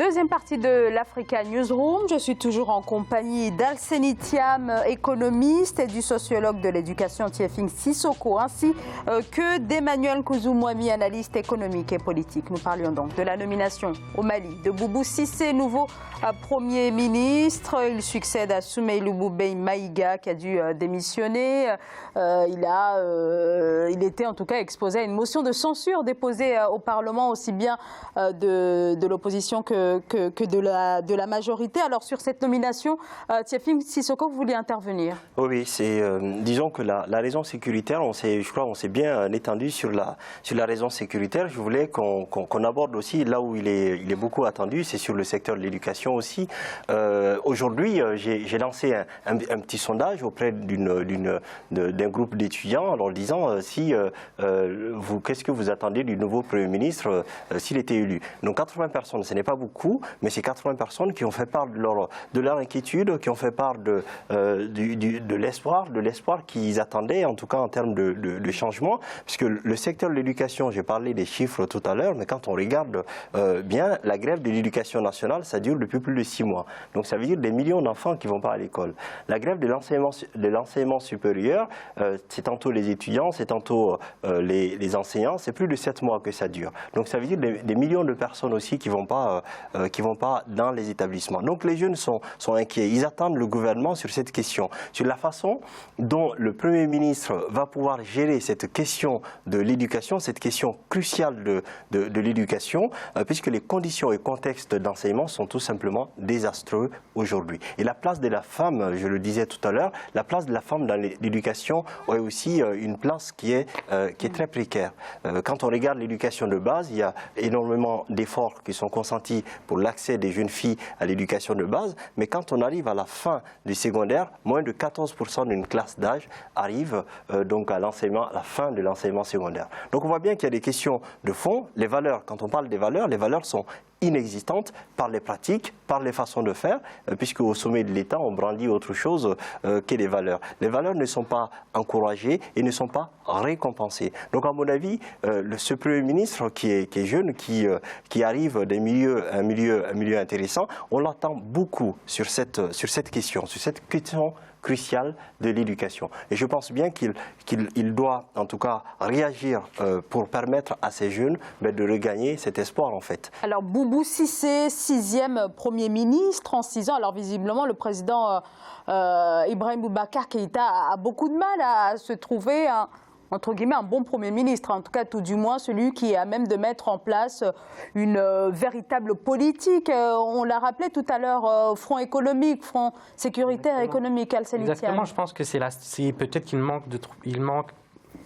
Deuxième partie de l'Africa Newsroom. Je suis toujours en compagnie d'Alseni Thiam, économiste, et du sociologue de l'éducation Tiefing Sissoko, ainsi que d'Emmanuel Kouzoumoumi, analyste économique et politique. Nous parlions donc de la nomination au Mali de Boubou Cissé, nouveau Premier ministre. Il succède à Soumeylou Boubèye Maïga qui a dû démissionner. Il était en tout cas exposé à une motion de censure déposée au Parlement, aussi bien de l'opposition que de la majorité. Alors sur cette nomination, Tiefing Sissoko, vous vouliez intervenir? Oui, c'est disons que la raison sécuritaire, on s'est bien étendu sur la raison sécuritaire. Je voulais qu'on aborde aussi là où il est beaucoup attendu, c'est sur le secteur de l'éducation aussi. Aujourd'hui, j'ai lancé un petit sondage auprès d'un groupe d'étudiants en leur disant qu'est-ce que vous attendez du nouveau Premier ministre s'il était élu. Donc 80 personnes, ce n'est pas beaucoup, mais c'est 80 personnes qui ont fait part de leur inquiétude, qui ont fait part de l'espoir qu'ils attendaient, en tout cas en termes de changement, puisque le secteur de l'éducation, j'ai parlé des chiffres tout à l'heure, mais quand on regarde bien, la grève de l'éducation nationale, ça dure depuis plus de 6 mois. Donc ça veut dire des millions d'enfants qui ne vont pas à l'école. La grève de l'enseignement supérieur, c'est tantôt les étudiants, c'est tantôt les enseignants, c'est plus de 7 mois que ça dure. Donc ça veut dire des millions de personnes aussi qui vont pas dans les établissements. Donc les jeunes sont inquiets. Ils attendent le gouvernement sur cette question, sur la façon dont le Premier ministre va pouvoir gérer cette question de l'éducation, cette question cruciale de l'éducation, puisque les conditions et contextes d'enseignement sont tout simplement désastreux aujourd'hui. Et la place de la femme, je le disais tout à l'heure, la place de la femme dans l'éducation est aussi une place qui est très précaire. Quand on regarde l'éducation de base, il y a énormément d'efforts qui sont consentis pour l'accès des jeunes filles à l'éducation de base, mais quand on arrive à la fin du secondaire, moins de 14% d'une classe d'âge arrive donc à la fin de l'enseignement secondaire. Donc on voit bien qu'il y a des questions de fond. Les valeurs, quand on parle des valeurs, les valeurs sont inexistantes par les pratiques, par les façons de faire, puisque au sommet de l'État, on brandit autre chose que les valeurs. Les valeurs ne sont pas encouragées et ne sont pas récompensées. Donc à mon avis, ce Premier ministre qui est jeune, qui arrive d'un milieu intéressant, on l'attend beaucoup sur cette question cruciale de l'éducation. Et je pense bien qu'il doit en tout cas réagir pour permettre à ces jeunes de regagner cet espoir en fait. Alors Boubou Cissé, 6e Premier ministre en 6 ans. Alors visiblement le président Ibrahim Boubacar Keïta a beaucoup de mal à se trouver entre guillemets, un bon Premier ministre, en tout cas tout du moins celui qui est à même de mettre en place une véritable politique. On l'a rappelé tout à l'heure, front économique, front sécuritaire économique, Alseni Thiam. Exactement, je pense que c'est peut-être qu'il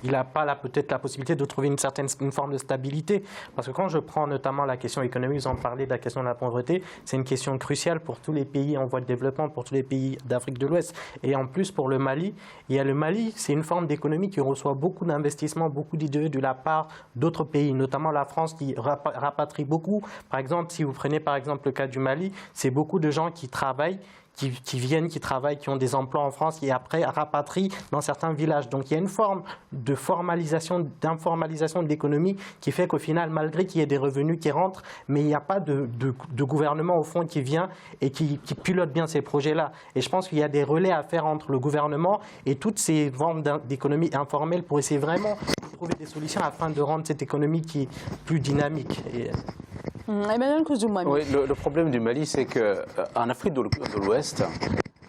il n'a pas peut-être la possibilité de trouver une forme de stabilité. Parce que quand je prends notamment la question économique, vous en parlez de la question de la pauvreté, c'est une question cruciale pour tous les pays en voie de développement, pour tous les pays d'Afrique de l'Ouest. Et en plus pour le Mali, le Mali, c'est une forme d'économie qui reçoit beaucoup d'investissements, beaucoup d'idées de la part d'autres pays, notamment la France qui rapatrie beaucoup. Par exemple, si vous prenez par exemple le cas du Mali, c'est beaucoup de gens qui travaillent, qui viennent, qui travaillent, qui ont des emplois en France et après rapatrient dans certains villages. Donc il y a une forme de formalisation, d'informalisation de l'économie qui fait qu'au final, malgré qu'il y ait des revenus qui rentrent, mais il n'y a pas de gouvernement au fond qui vient et qui pilote bien ces projets-là. Et je pense qu'il y a des relais à faire entre le gouvernement et toutes ces formes d'économie informelle pour essayer vraiment de trouver des solutions afin de rendre cette économie qui est plus dynamique. Emmanuel Kouzoumoumi. Oui, le problème du Mali, c'est qu'en Afrique de l'Ouest,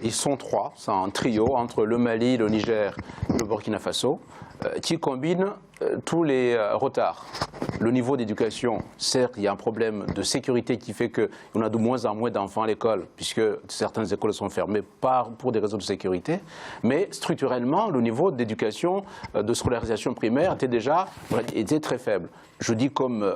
ils sont 3, c'est un trio entre le Mali, le Niger et le Burkina Faso, qui combinent tous les retards. Le niveau d'éducation, certes, il y a un problème de sécurité qui fait qu'on a de moins en moins d'enfants à l'école, puisque certaines écoles sont fermées pour des raisons de sécurité. Mais structurellement, le niveau d'éducation, de scolarisation primaire était très faible. Je dis comme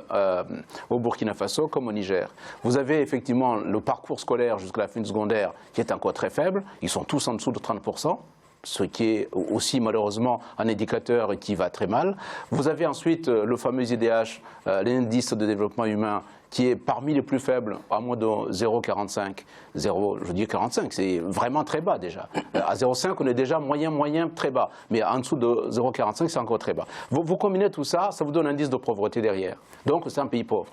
au Burkina Faso, comme au Niger. Vous avez effectivement le parcours scolaire jusqu'à la fin du secondaire qui est encore très faible. Ils sont tous en dessous de 30%. Ce qui est aussi malheureusement un indicateur qui va très mal. Vous avez ensuite le fameux IDH, l'indice de développement humain, qui est parmi les plus faibles, à moins de 0,45. Je dis 45, c'est vraiment très bas déjà. À 0,5, on est déjà moyen, très bas. Mais en dessous de 0,45, c'est encore très bas. Vous combinez tout ça, ça vous donne un indice de pauvreté derrière. Donc c'est un pays pauvre.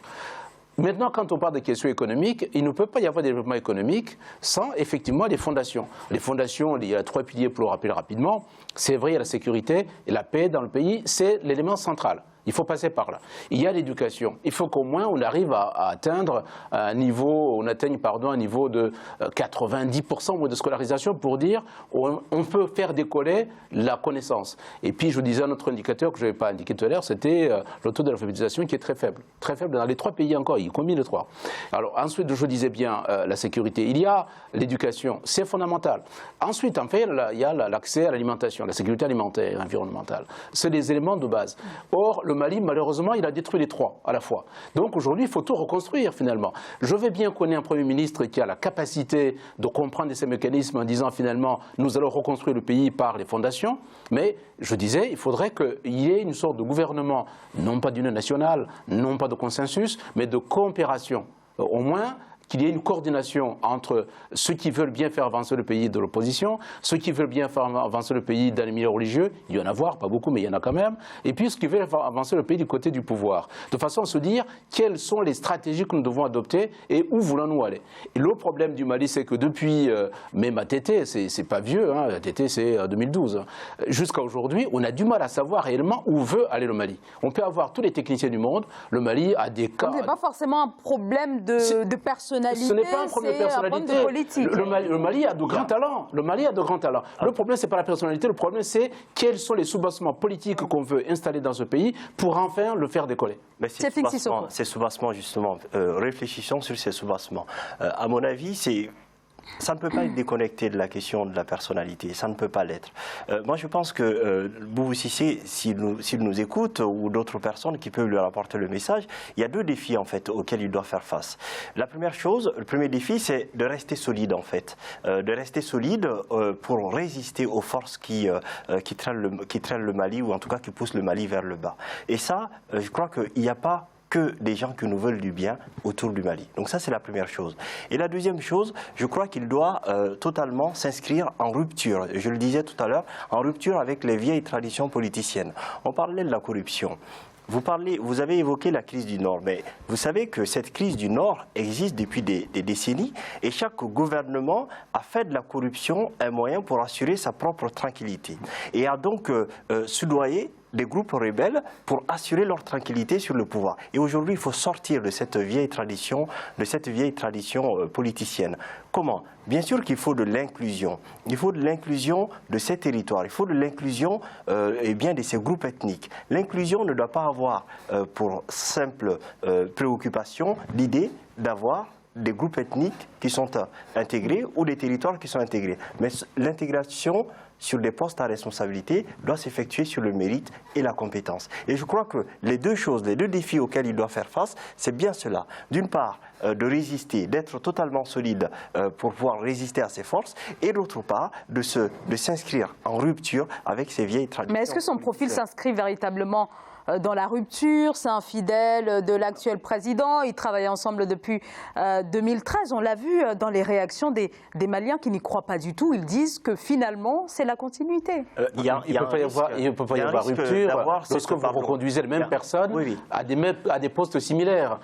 Maintenant, quand on parle de questions économiques, il ne peut pas y avoir de développement économique sans effectivement les fondations. Les fondations, il y a 3 piliers pour le rappeler rapidement. C'est vrai, il y a la sécurité et la paix dans le pays, c'est l'élément central. Il faut passer par là. Il y a l'éducation. Il faut qu'au moins on arrive à atteindre un niveau, un niveau de 90% de scolarisation pour dire on peut faire décoller la connaissance. Et puis je vous disais un autre indicateur que je n'avais pas indiqué tout à l'heure, c'était le taux d'alphabétisation qui est très faible. Très faible dans les 3 pays encore, il combine les 3. Alors ensuite, je disais bien la sécurité. Il y a l'éducation, c'est fondamental. Ensuite, en fait, il y a l'accès à l'alimentation, la sécurité alimentaire et environnementale. C'est les éléments de base. Or, le Mali, malheureusement, il a détruit les 3 à la fois. Donc aujourd'hui, il faut tout reconstruire finalement. Je veux bien qu'on ait un Premier ministre qui a la capacité de comprendre ces mécanismes en disant finalement, nous allons reconstruire le pays par les fondations, mais je disais, il faudrait qu'il y ait une sorte de gouvernement, non pas d'union nationale, non pas de consensus, mais de coopération. Au moins, qu'il y ait une coordination entre ceux qui veulent bien faire avancer le pays de l'opposition, ceux qui veulent bien faire avancer le pays dans les milieux religieux, il y en a pas beaucoup, mais il y en a quand même, et puis ceux qui veulent faire avancer le pays du côté du pouvoir, de façon à se dire quelles sont les stratégies que nous devons adopter et où voulons-nous aller. Et le problème du Mali, c'est que depuis, même ATT, c'est pas vieux, hein, ATT c'est 2012, jusqu'à aujourd'hui, on a du mal à savoir réellement où veut aller le Mali. On peut avoir tous les techniciens du monde, le Mali a des cas... Ce n'est pas forcément un problème de personnalité. Ce n'est pas un problème de personnalité. Le Mali a de grands talents. Le Mali a de grands talents. Le problème, ce n'est pas la personnalité. Le problème, c'est quels sont les soubassements politiques qu'on veut installer dans ce pays pour enfin le faire décoller. Ces soubassements, justement, réfléchissons sur ces soubassements. À mon avis, ça ne peut pas être déconnecté de la question de la personnalité, ça ne peut pas l'être. Moi, je pense que Boubou Cissé, s'il nous écoute, ou d'autres personnes qui peuvent lui rapporter le message, il y a 2 défis, en fait, auxquels il doit faire face. La première chose, le premier défi, c'est de rester solide, en fait. De rester solide pour résister aux forces qui traînent le Mali, ou en tout cas qui poussent le Mali vers le bas. Et ça, je crois qu'il n'y a pas que des gens qui nous veulent du bien autour du Mali. Donc ça, c'est la première chose. Et la deuxième chose, je crois qu'il doit totalement s'inscrire en rupture, je le disais tout à l'heure, en rupture avec les vieilles traditions politiciennes. On parlait de la corruption. Vous avez évoqué la crise du Nord, mais vous savez que cette crise du Nord existe depuis des décennies et chaque gouvernement a fait de la corruption un moyen pour assurer sa propre tranquillité et a donc soudoyé des groupes rebelles pour assurer leur tranquillité sur le pouvoir. Et aujourd'hui, il faut sortir de cette vieille tradition, politicienne. Comment? Bien sûr qu'il faut de l'inclusion. Il faut de l'inclusion de ces territoires. Il faut de l'inclusion de ces groupes ethniques. L'inclusion ne doit pas avoir pour simple préoccupation l'idée d'avoir des groupes ethniques qui sont intégrés ou des territoires qui sont intégrés. Mais l'intégration sur des postes à responsabilité doit s'effectuer sur le mérite et la compétence. Et je crois que les 2 choses, les 2 défis auxquels il doit faire face, c'est bien cela. D'une part, de résister, d'être totalement solide pour pouvoir résister à ces forces, et d'autre part, de s'inscrire en rupture avec ces vieilles traditions. Mais est-ce que son profil s'inscrit véritablement dans la rupture? C'est un fidèle de l'actuel président. Ils travaillent ensemble depuis 2013. On l'a vu dans les réactions des Maliens qui n'y croient pas du tout. Ils disent que finalement, c'est la continuité. Il ne peut pas y avoir rupture lorsque vous reconduisez les mêmes personnes à des postes similaires.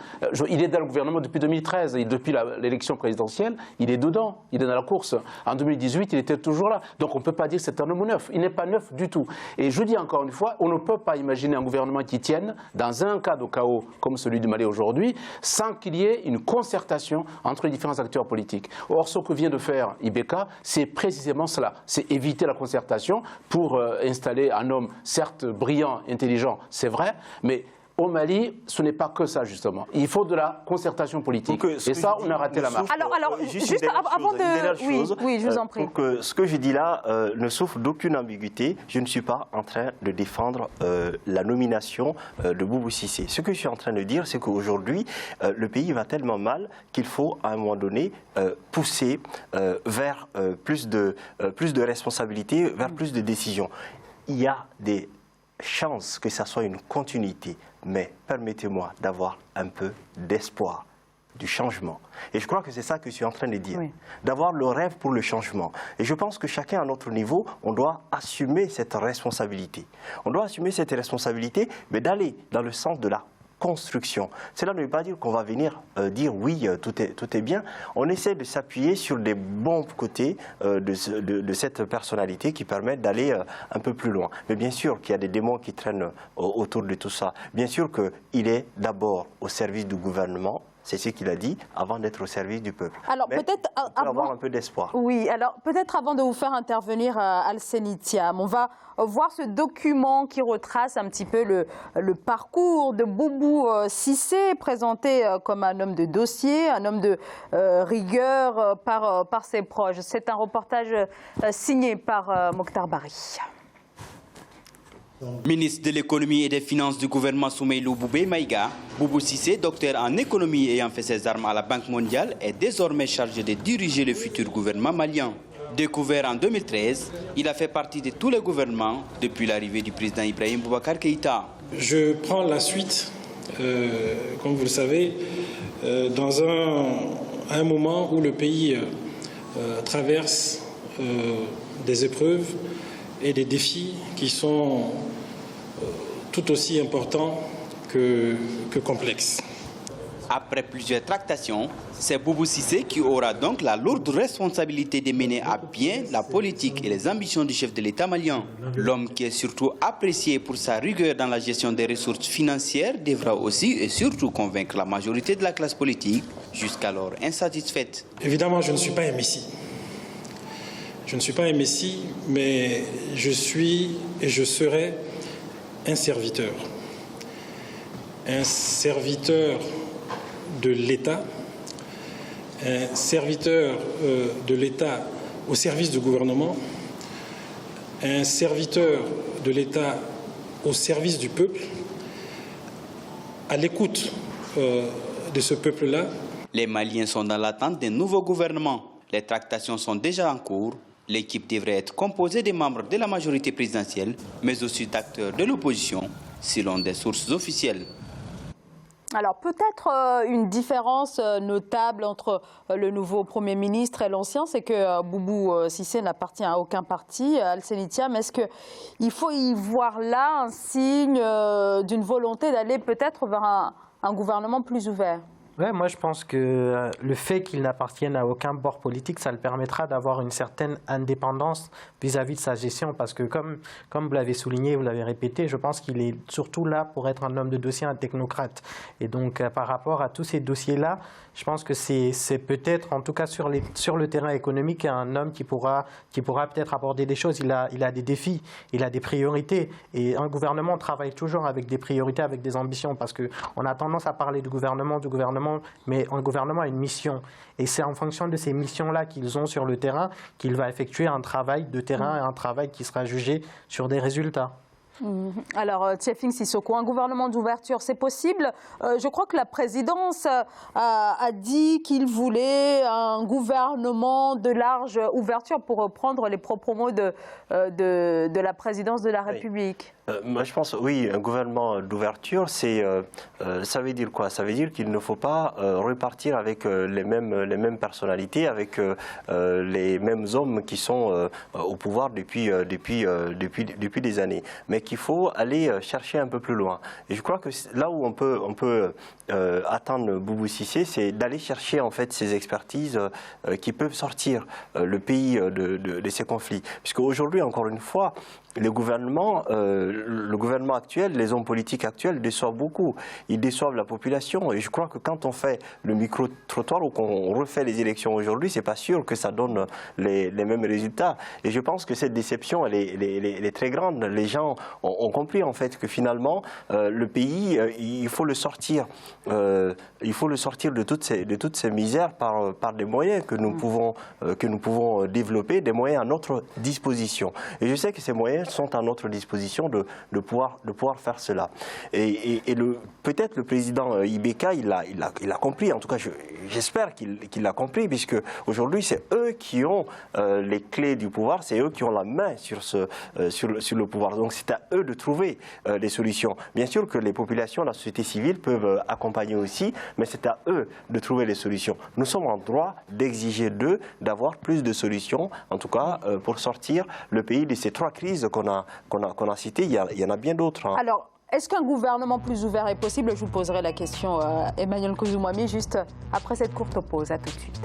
Il est dans le gouvernement depuis 2013 et depuis l'élection présidentielle, il est dedans, il est dans la course. En 2018, il était toujours là. Donc on ne peut pas dire que c'est un homme neuf. Il n'est pas neuf du tout. Et je dis encore une fois, on ne peut pas imaginer un gouvernement qui tiennent dans un cas de chaos comme celui du Mali aujourd'hui, sans qu'il y ait une concertation entre les différents acteurs politiques. Or, ce que vient de faire Ibeka, c'est précisément cela. C'est éviter la concertation pour installer un homme, certes brillant, intelligent, c'est vrai, mais au Mali, ce n'est pas que ça, justement. Il faut de la concertation politique. Et ça, on a raté la marche. Alors juste avant de... Oui, je vous en prie. Ce que je dis là ne souffre d'aucune ambiguïté. Je ne suis pas en train de défendre la nomination de Boubou Cissé. Ce que je suis en train de dire, c'est qu'aujourd'hui, le pays va tellement mal qu'il faut, à un moment donné, pousser vers plus de responsabilités, vers plus de décisions. Il y a des chances que ça soit une continuité, mais permettez-moi d'avoir un peu d'espoir du changement. Et je crois que c'est ça que je suis en train de dire, d'avoir le rêve pour le changement. Et je pense que chacun à notre niveau, on doit assumer cette responsabilité. On doit assumer cette responsabilité, mais d'aller dans le sens de la construction. Cela ne veut pas dire qu'on va venir dire oui, tout est bien. On essaie de s'appuyer sur les bons côtés de cette personnalité qui permettent d'aller un peu plus loin. Mais bien sûr qu'il y a des démons qui traînent autour de tout ça. Bien sûr qu'il est d'abord au service du gouvernement. C'est ce qu'il a dit, avant d'être au service du peuple. Alors peut-être avoir un peu d'espoir. Oui, alors peut-être avant de vous faire intervenir Alseny Thiam, on va voir ce document qui retrace un petit peu le parcours de Boubou Cissé, présenté comme un homme de dossier, un homme de rigueur par ses proches. C'est un reportage signé par Mokhtar Bari. Ministre de l'économie et des finances du gouvernement Soumeylou Boubé Maïga, Boubou Cissé, docteur en économie ayant fait ses armes à la Banque mondiale, est désormais chargé de diriger le futur gouvernement malien. Découvert en 2013, il a fait partie de tous les gouvernements depuis l'arrivée du président Ibrahim Boubacar Keïta. Je prends la suite, comme vous le savez, dans un moment où le pays traverse des épreuves et des défis qui sont tout aussi importants que complexes. Après plusieurs tractations, c'est Boubou Cissé qui aura donc la lourde responsabilité de mener à bien la politique et les ambitions du chef de l'État malien. L'homme qui est surtout apprécié pour sa rigueur dans la gestion des ressources financières devra aussi et surtout convaincre la majorité de la classe politique, jusqu'alors insatisfaite. Évidemment, je ne suis pas un messie. Je ne suis pas un messie, mais je suis et je serai un serviteur. Un serviteur de l'État, un serviteur de l'État au service du gouvernement, un serviteur de l'État au service du peuple, à l'écoute de ce peuple-là. Les Maliens sont dans l'attente d'un nouveau gouvernement. Les tractations sont déjà en cours. L'équipe devrait être composée des membres de la majorité présidentielle, mais aussi d'acteurs de l'opposition, selon des sources officielles. Alors peut-être une différence notable entre le nouveau Premier ministre et l'ancien, c'est que Boubou Cissé n'appartient à aucun parti. Alseny Thiam, est-ce qu'il faut y voir là un signe d'une volonté d'aller peut-être vers un gouvernement plus ouvert ? Ouais, moi je pense que le fait qu'il n'appartienne à aucun bord politique, ça le permettra d'avoir une certaine indépendance vis-à-vis de sa gestion. Parce que comme vous l'avez souligné, vous l'avez répété, je pense qu'il est surtout là pour être un homme de dossier, un technocrate. Et donc par rapport à tous ces dossiers-là, je pense que c'est peut-être, en tout cas sur le terrain économique, un homme qui pourra peut-être aborder des choses. Il a des défis, il a des priorités. Et un gouvernement travaille toujours avec des priorités, avec des ambitions. Parce qu'on a tendance à parler du gouvernement, mais un gouvernement a une mission. Et c'est en fonction de ces missions-là qu'ils ont sur le terrain qu'il va effectuer un travail de terrain et un travail qui sera jugé sur des résultats. Alors, Tiefing Sissoko, un gouvernement d'ouverture, c'est possible. Je crois que la présidence a dit qu'il voulait un gouvernement de large ouverture, pour reprendre les propres mots de la présidence de la République. Moi, je pense, oui, un gouvernement d'ouverture, ça veut dire quoi? Ça veut dire qu'il ne faut pas repartir avec les mêmes personnalités, avec les mêmes hommes qui sont au pouvoir depuis des années. Mais qu'il faut aller chercher un peu plus loin. Et je crois que là où on peut attendre Boubou Cissé, c'est d'aller chercher en fait ces expertises qui peuvent sortir le pays de ces conflits. Puisque aujourd'hui, encore une fois, le gouvernement actuel, les hommes politiques actuels déçoivent beaucoup. Ils déçoivent la population. Et je crois que quand on fait le micro-trottoir ou qu'on refait les élections aujourd'hui, c'est pas sûr que ça donne les mêmes résultats. Et je pense que cette déception, elle est très grande. Les gens ont compris en fait que finalement, le pays, il faut le sortir. Il faut le sortir de toutes ces misères par des moyens que nous pouvons développer, des moyens à notre disposition. Et je sais que ces moyens sont à notre disposition de pouvoir faire cela. Et peut-être le président Ibeka, il a compris, en tout cas j'espère qu'il l'a compris, puisque aujourd'hui c'est eux qui ont les clés du pouvoir, c'est eux qui ont la main sur le pouvoir. Donc c'est à eux de trouver des solutions. Bien sûr que les populations, la société civile peuvent accompagner aussi, mais c'est à eux de trouver les solutions. Nous sommes en droit d'exiger d'eux d'avoir plus de solutions, en tout cas pour sortir le pays de ces trois crises qu'on a citées. Il y en a bien d'autres. Hein. Alors, Est-ce qu'un gouvernement plus ouvert est possible? Je vous poserai la question à Emmanuel Kouzou Moami juste après cette courte pause. À tout de suite.